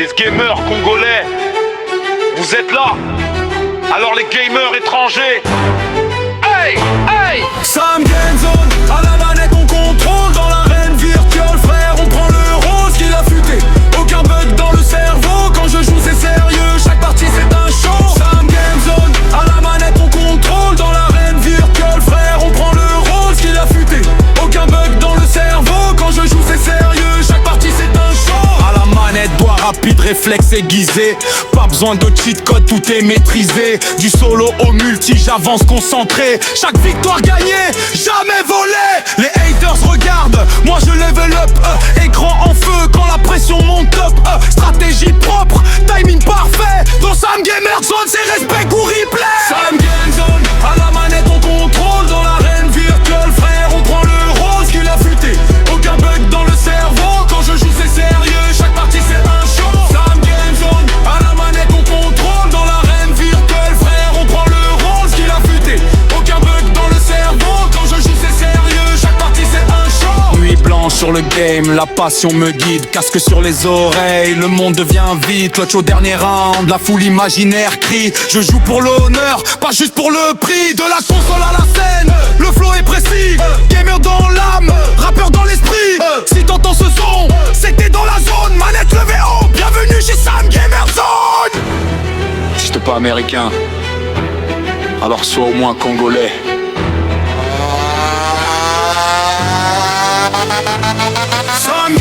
les gamers congolais, vous êtes là. Alors les gamers étrangers, hey, hey. Sam Game Zone, à la manette on contrôle dans l'arène virtuelle, frère, on prend le rose qu'il a futé. Aucun bug dans le cerveau, quand je joue c'est sérieux, chaque partie c'est un show. Sam Game Zone, à la manette on contrôle dans l'arène virtuelle, frère, on prend le rose qu'il a futé. Aucun bug dans le cerveau, quand je joue c'est sérieux, chaque partie c'est un show. À la manette, doigt rapide, réflexe aiguisé, pas besoin de cheat code, tout est maîtrisé. Du solo au multi, j'avance concentré. Chaque victoire gagnée, jamais volée. Les haters regardent, moi je level up. Écran en feu quand la pression monte up. Stratégie propre, timing parfait. Dans Sam Gamer Zone, c'est respect ou replay. Sam Game Zone, à la manette on contrôle dans l'arène virtuelle, frère, on prend le rose qu'il a futé. Aucun bug dans le cerveau, quand je joue c'est sérieux, chaque partie c'est un show. Sam Game Zone, à la manette on contrôle dans l'arène virtuelle, frère, on prend le rose qu'il a futé. Aucun bug dans le cerveau, quand je joue c'est sérieux, chaque partie c'est un show. Nuit blanche sur le game, la passion me guide, casque sur les oreilles, le monde devient vide, clutch au dernier round, la foule imaginaire crie. Je joue pour l'honneur, pas juste pour le prix. De la console à la scène, le flow est précis. Gamer dans l'âme, rappeur dans l'esprit. Si t'entends ce son, c'est que t'es dans la zone. Manette levée haut, bienvenue chez Sam Gamer Zone. Si t'es pas américain, alors sois au moins congolais. Sam